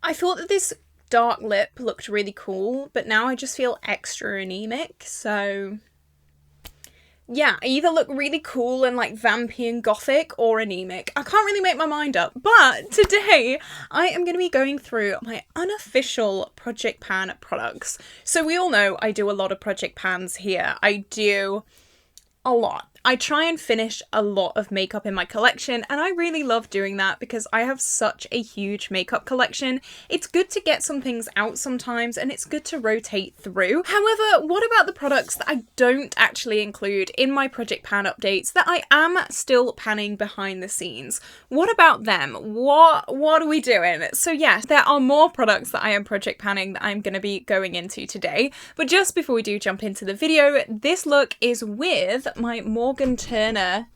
I thought that this dark lip looked really cool, but now I just feel extra anemic, so yeah, I either look really cool and like vampy and gothic or anemic. I can't really make my mind up, but today I am going to be going through my unofficial Project Pan products. So we all know I do a lot of Project Pans here. I do a lot. I try and finish a lot of makeup in my collection, and I really love doing that because I have such a huge makeup collection. It's good to get some things out sometimes, and it's good to rotate through. However, what about the products that I don't actually include in my Project Pan updates that I am still panning behind the scenes? What about them? What are we doing? So yes, there are more products that I am Project Panning that I'm going to be going into today. But just before we do jump into the video, this look is with my Morgan Turner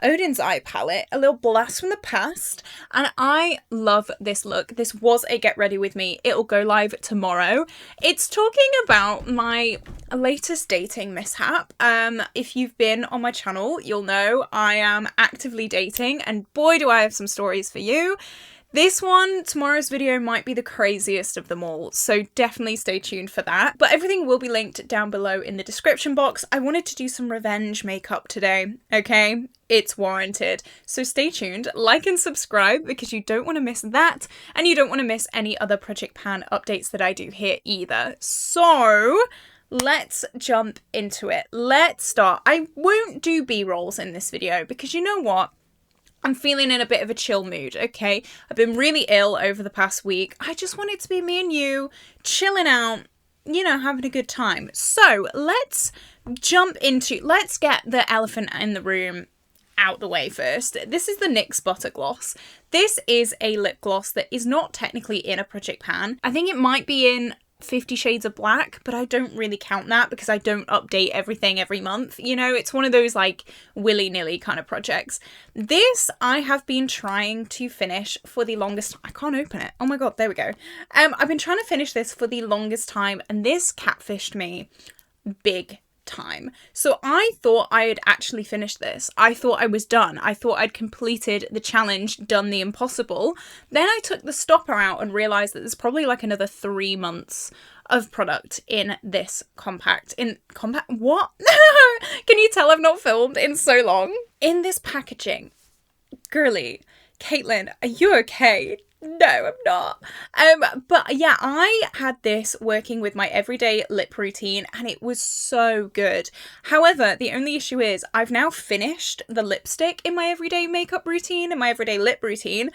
Odens eye palette, a little blast from the past, and I love this look. This was a get ready with me. It'll go live tomorrow. It's talking about my latest dating mishap. If you've been on my channel, you'll know I am actively dating, and boy do I have some stories for you. This one, tomorrow's video, might be the craziest of them all, so definitely stay tuned for that. But everything will be linked down below in the description box. I wanted to do some revenge makeup today, okay? It's warranted. So stay tuned, like and subscribe because you don't want to miss that, and you don't want to miss any other Project Pan updates that I do here either. So let's jump into it. Let's start. I won't do B-rolls in this video because you know what? I'm feeling in a bit of a chill mood, okay? I've been really ill over the past week. I just want it to be me and you, chilling out, you know, having a good time. So let's let's get the elephant in the room out the way first. This is the NYX Butter Gloss. This is a lip gloss that is not technically in a Project Pan. I think it might be in 50 Shades of Black, but I don't really count that because I don't update everything every month. You know, it's one of those like willy-nilly kind of projects. This I have been trying to finish for the longest time. I can't open it. Oh my god, there we go. I've been trying to finish this for the longest time, and this catfished me big time. So I thought I had actually finished this. I thought I was done. I thought I'd completed the challenge, done the impossible. Then I took the stopper out and realised that there's probably like another 3 months of product in this compact. What? Can you tell I've not filmed in so long? In this packaging. Girly, Caitlin, are you okay? No, I'm not. But yeah, I had this working with my everyday lip routine and it was so good. However, the only issue is I've now finished the lipstick in my everyday makeup routine and my everyday lip routine.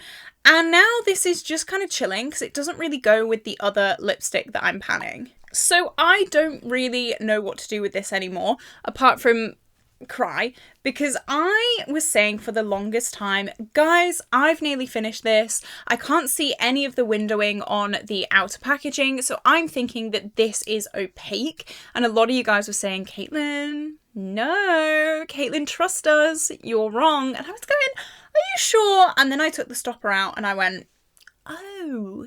And now this is just kind of chilling because it doesn't really go with the other lipstick that I'm panning. So I don't really know what to do with this anymore, apart from cry, because I was saying for the longest time, guys, I've nearly finished this. I can't see any of the windowing on the outer packaging, so I'm thinking that this is opaque. And a lot of you guys were saying, Caitlin, no, Caitlin, trust us, you're wrong. And I was going, are you sure? And then I took the stopper out and I went, oh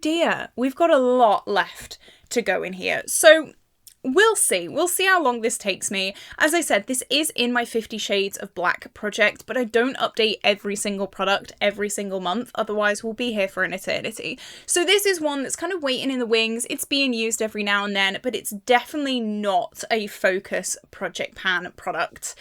dear, we've got a lot left to go in here. So we'll see. We'll see how long this takes me. As I said, this is in my 50 Shades of Black project, but I don't update every single product every single month. Otherwise, we'll be here for an eternity. So this is one that's kind of waiting in the wings. It's being used every now and then, but it's definitely not a focus Project Pan product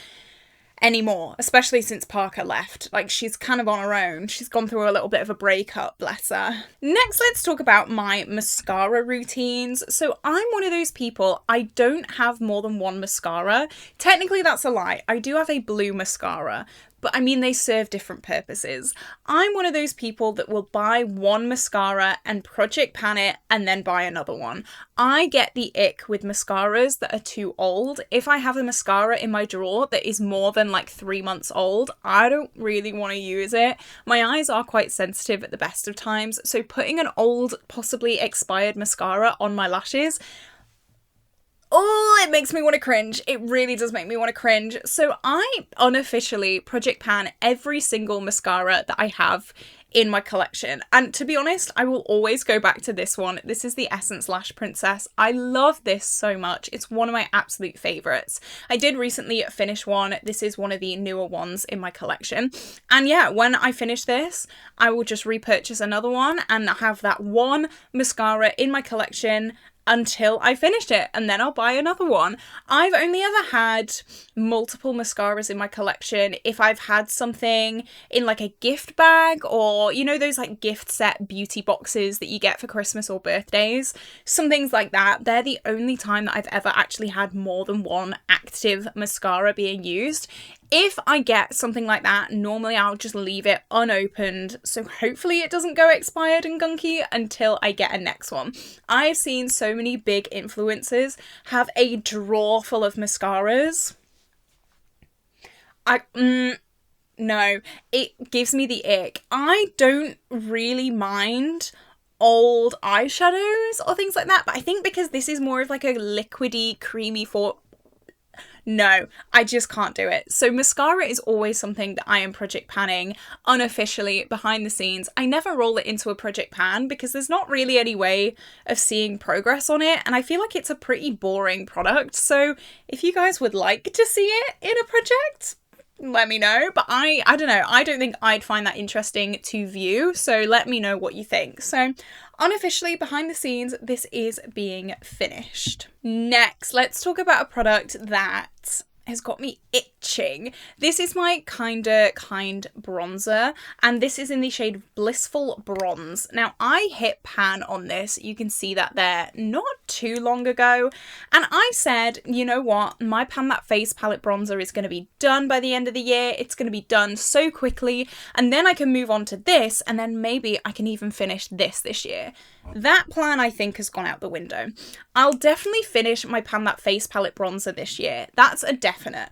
anymore, especially since Parker left. Like, she's kind of on her own. She's gone through a little bit of a breakup, bless her. Next, let's talk about my mascara routines. So I'm one of those people, I don't have more than one mascara. Technically, that's a lie. I do have a blue mascara, but I mean, they serve different purposes. I'm one of those people that will buy one mascara and Project Pan it and then buy another one. I get the ick with mascaras that are too old. If I have a mascara in my drawer that is more than like 3 months old, I don't really want to use it. My eyes are quite sensitive at the best of times, so putting an old, possibly expired mascara on my lashes, oh, it makes me want to cringe. It really does make me want to cringe. So I unofficially Project Pan every single mascara that I have in my collection. And to be honest, I will always go back to this one. This is the Essence Lash Princess. I love this so much. It's one of my absolute favorites. I did recently finish one. This is one of the newer ones in my collection. And yeah, when I finish this, I will just repurchase another one and have that one mascara in my collection until I finished it, and then I'll buy another one. I've only ever had multiple mascaras in my collection if I've had something in like a gift bag, or you know those like gift set beauty boxes that you get for Christmas or birthdays, some things like that. They're the only time that I've ever actually had more than one active mascara being used. If I get something like that, normally I'll just leave it unopened, so hopefully it doesn't go expired and gunky until I get a next one. I've seen so many big influencers have a drawer full of mascaras. No, it gives me the ick. I don't really mind old eyeshadows or things like that, but I think because this is more of like a liquidy, creamy form, no, I just can't do it. So mascara is always something that I am project panning unofficially behind the scenes. I never roll it into a project pan because there's not really any way of seeing progress on it, and I feel like it's a pretty boring product. So if you guys would like to see it in a project, let me know. But I don't know, I don't think I'd find that interesting to view, so let me know what you think. So unofficially behind the scenes, this is being finished. Next, let's talk about a product that has got me itching. This is my Kinda Kind bronzer, and this is in the shade Blissful Bronze. Now, I hit pan on this, you can see that there, not too long ago, and I said, you know what, my Pan That Face palette bronzer is going to be done by the end of the year. It's going to be done so quickly, and then I can move on to this, and then maybe I can even finish this year. That plan, I think, has gone out the window. I'll definitely finish my Pan That Face palette bronzer this year. That's a definite.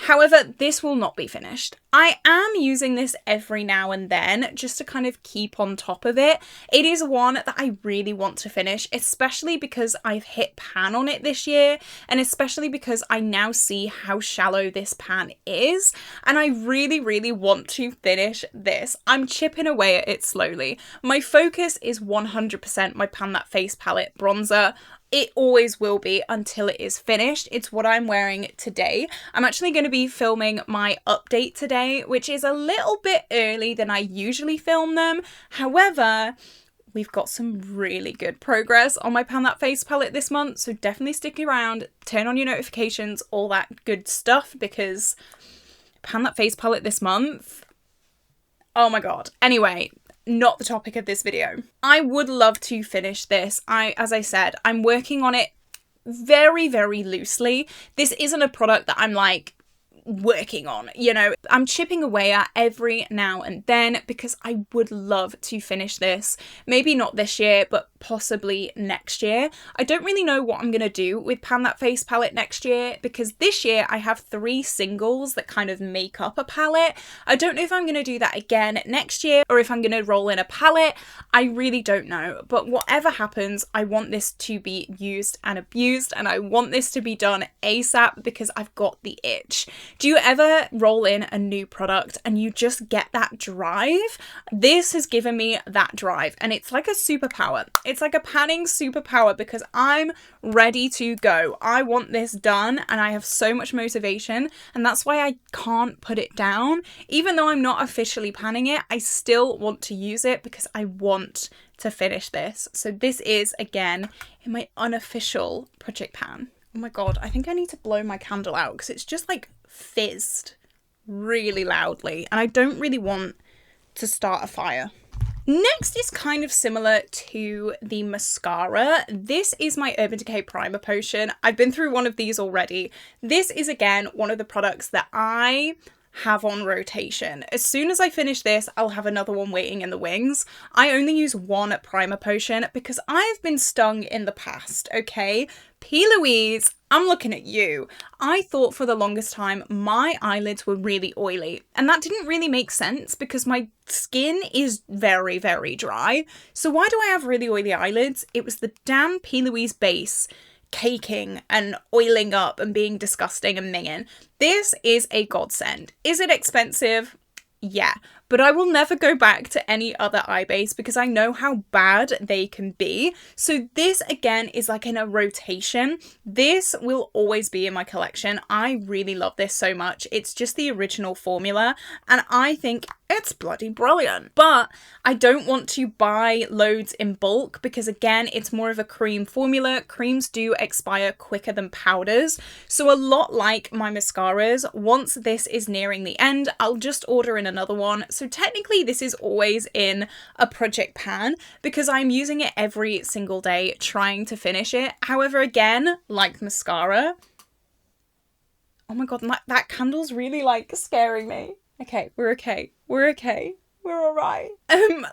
However, this will not be finished. I am using this every now and then just to kind of keep on top of it. It is one that I really want to finish, especially because I've hit pan on it this year, and especially because I now see how shallow this pan is, and I really, really want to finish this. I'm chipping away at it slowly. My focus is 100% my Pan That Face palette bronzer. It always will be until it is finished. It's what I'm wearing today. I'm actually going to be filming my update today, which is a little bit early than I usually film them. However, we've got some really good progress on my Pan That Face palette this month, so definitely stick around, turn on your notifications, all that good stuff, because Pan That Face palette this month, oh my god. Anyway, not the topic of this video. I would love to finish this. As I said, I'm working on it very, very loosely. This isn't a product that I'm like working on, you know, I'm chipping away at every now and then because I would love to finish this. Maybe not this year, but possibly next year. I don't really know what I'm gonna do with Pan That Face palette next year, because this year I have 3 singles that kind of make up a palette. I don't know if I'm gonna do that again next year or if I'm gonna roll in a palette. I really don't know, but whatever happens, I want this to be used and abused, and I want this to be done ASAP because I've got the itch. Do you ever roll in a new product and you just get that drive? This has given me that drive, and it's like a superpower. It's like a panning superpower because I'm ready to go. I want this done and I have so much motivation, and that's why I can't put it down. Even though I'm not officially panning it, I still want to use it because I want to finish this. So this is, again, in my unofficial project pan. Oh my god, I think I need to blow my candle out because it's just like fizzed really loudly and I don't really want to start a fire. Next is kind of similar to the mascara. This is my Urban Decay Primer Potion. I've been through one of these already. This is, again, one of the products that I have on rotation. As soon as I finish this, I'll have another one waiting in the wings. I only use one primer potion because I've been stung in the past, okay? P. Louise, I'm looking at you. I thought for the longest time my eyelids were really oily, and that didn't really make sense because my skin is very, very dry. So why do I have really oily eyelids? It was the damn P. Louise base caking and oiling up and being disgusting and minging. This is a godsend. Is it expensive? Yeah, but I will never go back to any other eye base because I know how bad they can be. So this again is like in a rotation. This will always be in my collection. I really love this so much. It's just the original formula and I think it's bloody brilliant. But I don't want to buy loads in bulk because again, it's more of a cream formula. Creams do expire quicker than powders. So a lot like my mascaras, once this is nearing the end, I'll just order in another one. So technically this is always in a project pan because I'm using it every single day trying to finish it. However, again, like mascara, oh my god, that candle's really like scaring me. Okay, we're okay. We're okay. We're all right.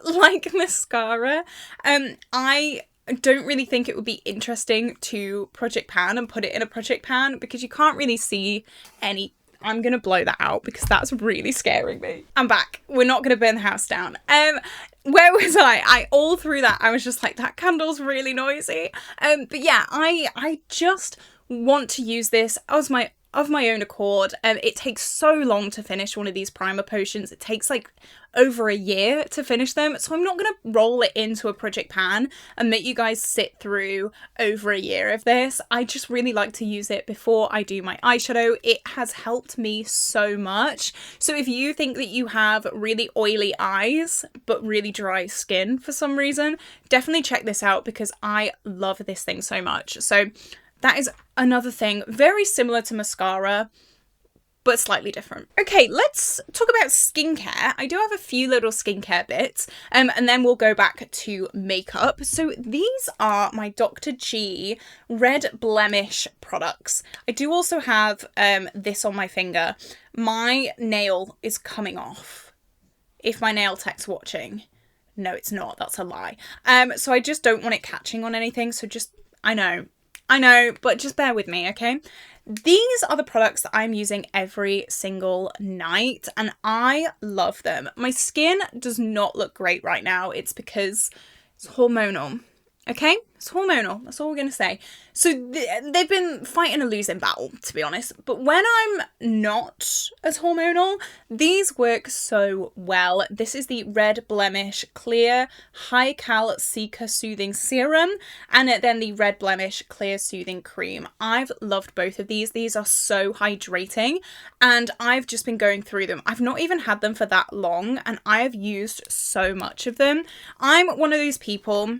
Like mascara, I don't really think it would be interesting to project pan and put it in a project pan because you can't really see any. I'm going to blow that out because that's really scaring me. I'm back. We're not going to burn the house down. Where was I all through that, I was just like, that candle's really noisy. But yeah, I just want to use this as of my own accord. It takes so long to finish one of these primer potions. It takes like over a year to finish them. So I'm not going to roll it into a project pan and make you guys sit through over a year of this. I just really like to use it before I do my eyeshadow. It has helped me so much. So if you think that you have really oily eyes, but really dry skin for some reason, definitely check this out because I love this thing so much. So that is another thing very similar to mascara, but slightly different. Okay, let's talk about skincare. I do have a few little skincare bits, and then we'll go back to makeup. So these are my Dr. G Red Blemish products. I do also have this on my finger. My nail is coming off. If my nail tech's watching. No, it's not. That's a lie. So I just don't want it catching on anything. So just, I know, but just bear with me, okay? These are the products that I'm using every single night and I love them. My skin does not look great right now. It's because it's hormonal, okay? It's hormonal. That's all we're going to say. So they've been fighting a losing battle, to be honest. But when I'm not as hormonal, these work so well. This is the Red Blemish Clear High Cal Cica Soothing Serum and then the Red Blemish Clear Soothing Cream. I've loved both of these. These are so hydrating and I've just been going through them. I've not even had them for that long and I've used so much of them. I'm one of those people,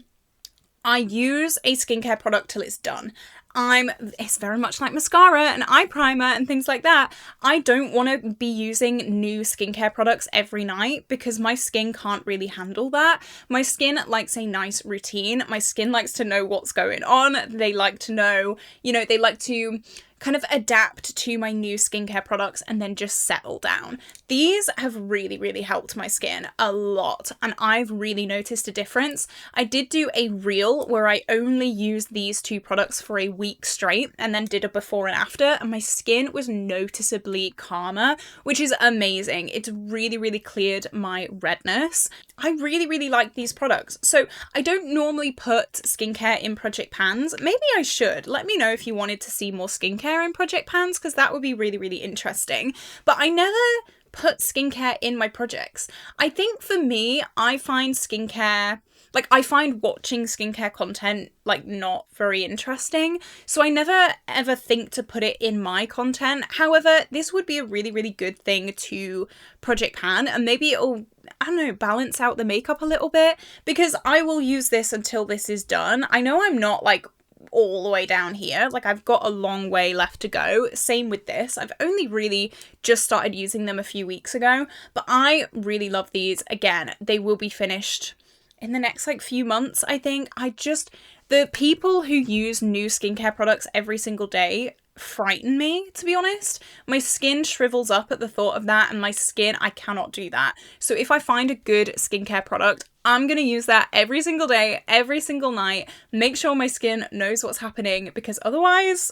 I use a skincare product till it's done. It's very much like mascara and eye primer and things like that. I don't want to be using new skincare products every night because my skin can't really handle that. My skin likes a nice routine. My skin likes to know what's going on. They like to know, they like to kind of adapt to my new skincare products and then just settle down. These have really, really helped my skin a lot and I've really noticed a difference. I did do a reel where I only used these two products for a week straight and then did a before and after and my skin was noticeably calmer, which is amazing. It's really, really cleared my redness. I really, really like these products. So I don't normally put skincare in project pans. Maybe I should. Let me know if you wanted to see more skincare in project pans because that would be really, really interesting. But I never put skincare in my projects. I think for me, I find skincare, I find watching skincare content not very interesting. So I never ever think to put it in my content. However, this would be a really, really good thing to project pan and maybe it'll, I don't know, balance out the makeup a little bit because I will use this until this is done. I know I'm not all the way down here. I've got a long way left to go. Same with this. I've only really just started using them a few weeks ago, but I really love these. Again, they will be finished in the next few months, I think. The people who use new skincare products every single day frighten me, to be honest. My skin shrivels up at the thought of that and I cannot do that. So if I find a good skincare product, I'm going to use that every single day, every single night, make sure my skin knows what's happening because otherwise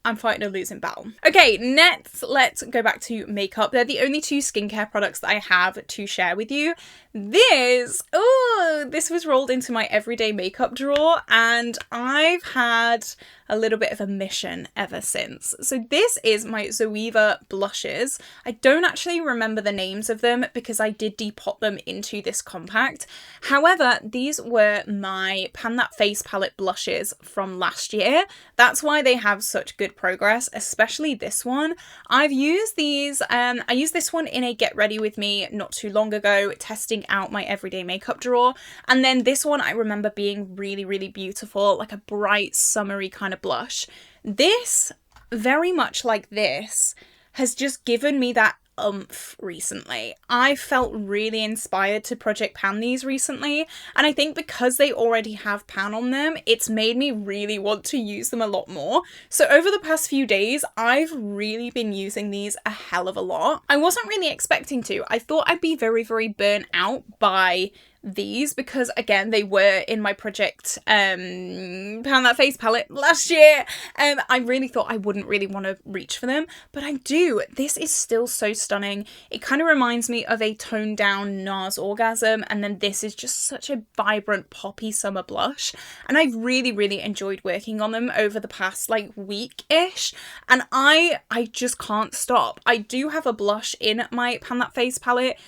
I'm fighting a losing battle. Okay, next, let's go back to makeup. They're the only two skincare products that I have to share with you. This was rolled into my everyday makeup drawer and I've had a little bit of a mission ever since. So this is my Zoeva blushes. I don't actually remember the names of them because I did depot them into this compact. However, these were my Pan That Face palette blushes from last year. That's why they have such good progress, especially this one. I've used these, I used this one in a Get Ready With Me not too long ago, testing out my everyday makeup drawer. And then this one I remember being really, really beautiful, like a bright, summery kind of blush. This, very much like this, has just given me that oomph recently. I felt really inspired to project pan these recently, and I think because they already have pan on them, it's made me really want to use them a lot more. So over the past few days, I've really been using these a hell of a lot. I wasn't really expecting to. I thought I'd be very, very burnt out by these because, again, they were in my project Pan That Face palette last year. I really thought I wouldn't really want to reach for them, but I do. This is still so stunning. It kind of reminds me of a toned down NARS Orgasm, and then this is just such a vibrant poppy summer blush, and I've really, really enjoyed working on them over the past like week-ish, and I just can't stop. I do have a blush in my Pan That Face palette.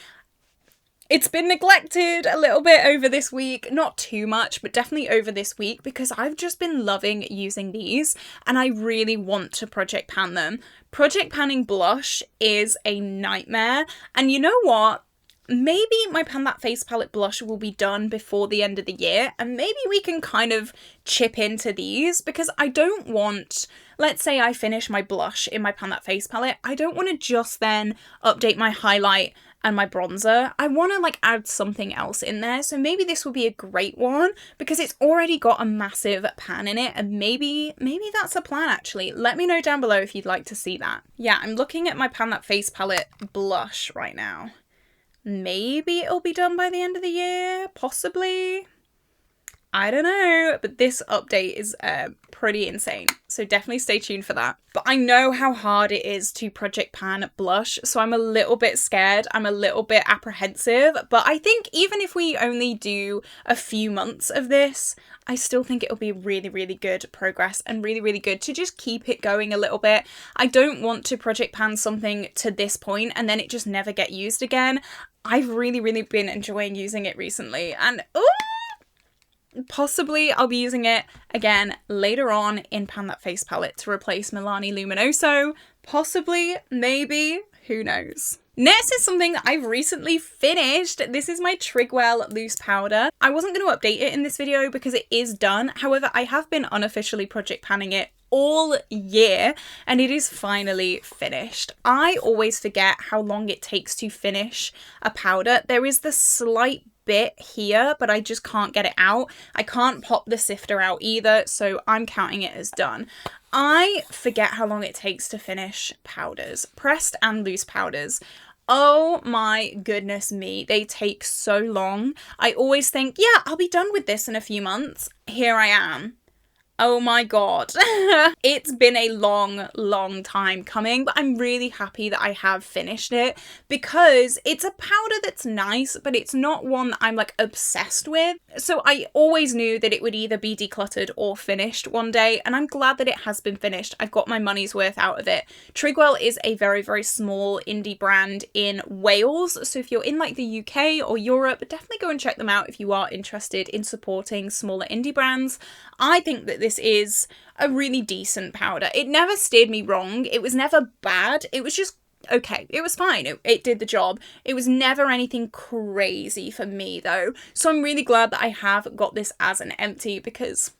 It's been neglected a little bit over this week, not too much, but definitely over this week because I've just been loving using these and I really want to project pan them. Project panning blush is a nightmare, and you know what? Maybe my Pan That Face palette blush will be done before the end of the year, and maybe we can kind of chip into these because I don't want, let's say I finish my blush in my Pan That Face palette, I don't want to just then update my highlight and my bronzer. I want to like add something else in there, so maybe this will be a great one because it's already got a massive pan in it, and maybe that's a plan actually. Let me know down below if you'd like to see that. Yeah, I'm looking at my Pan That Face palette blush right now. Maybe it'll be done by the end of the year, possibly. I don't know, but this update is pretty insane, so definitely stay tuned for that. But I know how hard it is to project pan blush, so I'm a little bit scared, I'm a little bit apprehensive, but I think even if we only do a few months of this, I still think it'll be really, really good progress and really, really good to just keep it going a little bit. I don't want to project pan something to this point and then it just never get used again. I've really, really been enjoying using it recently, and possibly I'll be using it again later on in Pan That Face palette to replace Milani Luminoso. Possibly, maybe, who knows. Next is something that I've recently finished. This is my Trigwell loose powder. I wasn't going to update it in this video because it is done. However, I have been unofficially project panning it all year and it is finally finished. I always forget how long it takes to finish a powder. There is the slight bit here, but I just can't get it out. I can't pop the sifter out either, so I'm counting it as done. I forget how long it takes to finish powders, pressed and loose powders. Oh my goodness me, they take so long. I always think, yeah, I'll be done with this in a few months. Here I am. Oh my god. It's been a long, long time coming, but I'm really happy that I have finished it because it's a powder that's nice, but it's not one that I'm like obsessed with. So I always knew that it would either be decluttered or finished one day, and I'm glad that it has been finished. I've got my money's worth out of it. Trigwell is a very, very small indie brand in Wales, so if you're in like the UK or Europe, definitely go and check them out if you are interested in supporting smaller indie brands. I think that this is a really decent powder. It never steered me wrong. It was never bad. It was just okay. It was fine. It did the job. It was never anything crazy for me though. So I'm really glad that I have got this as an empty because,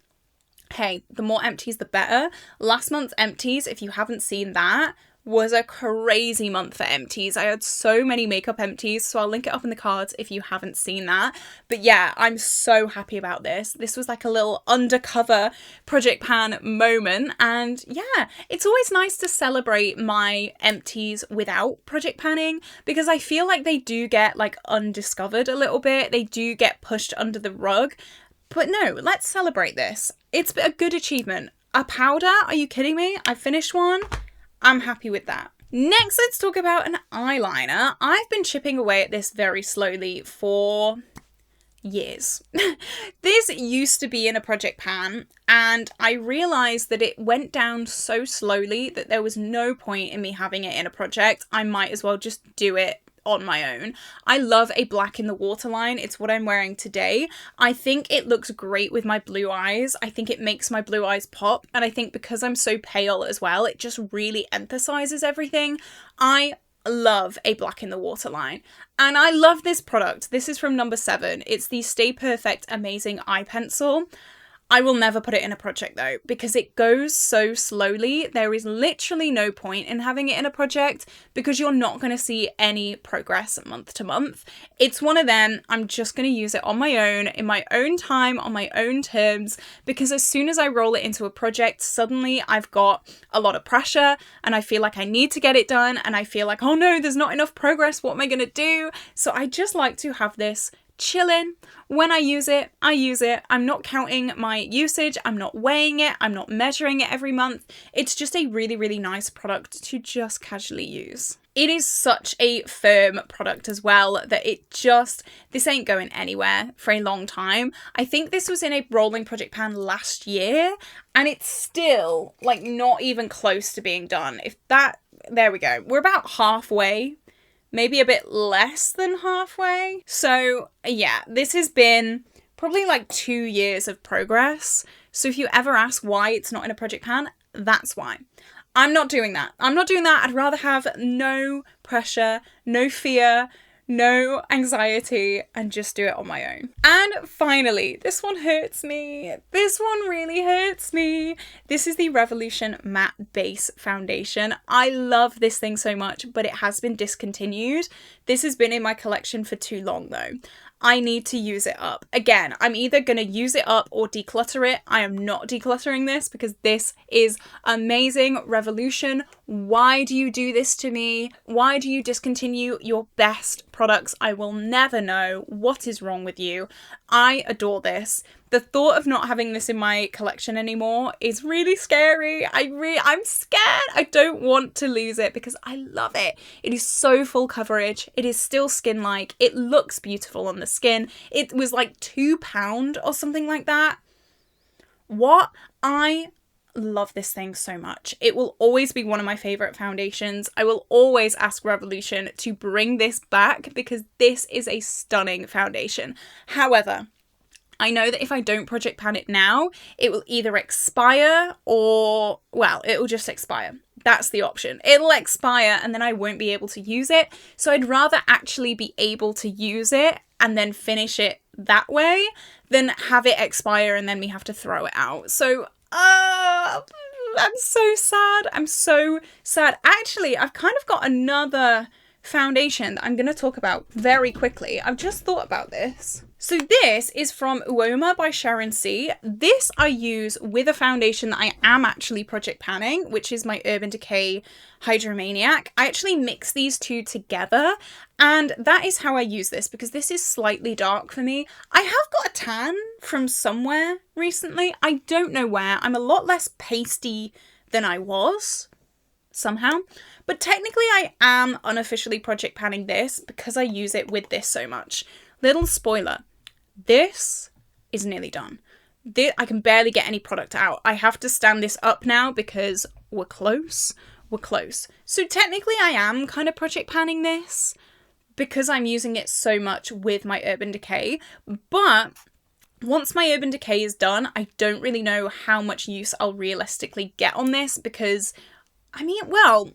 hey, the more empties the better. Last month's empties, if you haven't seen that, was a crazy month for empties. I had so many makeup empties, so I'll link it up in the cards if you haven't seen that. But yeah, I'm so happy about this. This was like a little undercover project pan moment, and yeah, it's always nice to celebrate my empties without project panning because I feel like they do get like undiscovered a little bit. They do get pushed under the rug. But no, let's celebrate this. It's a good achievement. A powder? Are you kidding me? I finished one. I'm happy with that. Next, let's talk about an eyeliner. I've been chipping away at this very slowly for years. This used to be in a project pan, and I realised that it went down so slowly that there was no point in me having it in a project. I might as well just do it on my own. I love a black in the waterline. It's what I'm wearing today. I think it looks great with my blue eyes. I think it makes my blue eyes pop, and I think because I'm so pale as well, it just really emphasizes everything. I love a black in the waterline, and I love this product. This is from number 7. It's the Stay Perfect Amazing Eye Pencil. I will never put it in a project though, because it goes so slowly. There is literally no point in having it in a project because you're not going to see any progress month to month. It's one of them, I'm just going to use it on my own, in my own time, on my own terms, because as soon as I roll it into a project, suddenly I've got a lot of pressure and I feel like I need to get it done, and I feel like, oh no, there's not enough progress. What am I going to do? So I just like to have this chilling. When I use it, I use it. I'm not counting my usage. I'm not weighing it. I'm not measuring it every month. It's just a really, really nice product to just casually use. It is such a firm product as well that this ain't going anywhere for a long time. I think this was in a rolling project pan last year, and it's still like not even close to being done. There we go. We're about halfway. Maybe a bit less than halfway. So yeah, this has been probably like 2 years of progress. So if you ever ask why it's not in a project pan, that's why. I'm not doing that. I'd rather have no pressure, no fear, no anxiety, and just do it on my own. And finally, this one hurts me. This one really hurts me. This is the Revolution Matte Base Foundation. I love this thing so much, but it has been discontinued. This has been in my collection for too long though. I need to use it up. Again, I'm either going to use it up or declutter it. I am not decluttering this because this is amazing. Revolution, why do you do this to me? Why do you discontinue your best products? I will never know what is wrong with you. I adore this. The thought of not having this in my collection anymore is really scary. I'm scared. I don't want to lose it because I love it. It is so full coverage. It is still skin-like. It looks beautiful on the skin. It was like £2 or something like that. What? I love this thing so much. It will always be one of my favorite foundations. I will always ask Revolution to bring this back because this is a stunning foundation. However, I know that if I don't project pan it now, it will either expire or, well, it will just expire. That's the option. It'll expire and then I won't be able to use it. So I'd rather actually be able to use it and then finish it that way than have it expire and then we have to throw it out. So, I'm so sad. I'm so sad. Actually, I've kind of got another foundation that I'm going to talk about very quickly. I've just thought about this. So this is from Uoma by Sharon C. This I use with a foundation that I am actually project panning, which is my Urban Decay Hydromaniac. I actually mix these two together, and that is how I use this because this is slightly dark for me. I have got a tan from somewhere recently. I don't know where. I'm a lot less pasty than I was somehow. But technically I am unofficially project panning this because I use it with this so much. Little spoiler, this is nearly done. I can barely get any product out. I have to stand this up now because we're close. So technically I am kind of project panning this because I'm using it so much with my Urban Decay. But once my Urban Decay is done, I don't really know how much use I'll realistically get on this because, I mean, well,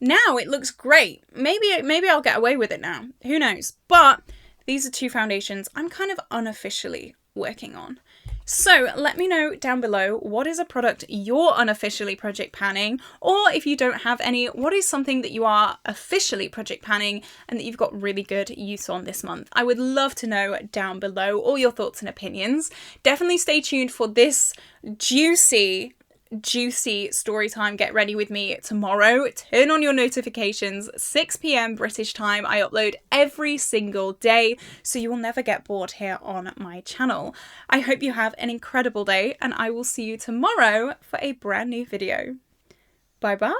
now it looks great. Maybe I'll get away with it now. Who knows? But these are two foundations I'm kind of unofficially working on. So let me know down below what is a product you're unofficially project panning, or if you don't have any, what is something that you are officially project panning and that you've got really good use on this month. I would love to know down below all your thoughts and opinions. Definitely stay tuned for this juicy story time. Get ready with me tomorrow. Turn on your notifications. 6 p.m. British time. I upload every single day, so you will never get bored here on my channel. I hope you have an incredible day, and I will see you tomorrow for a brand new video. Bye bye.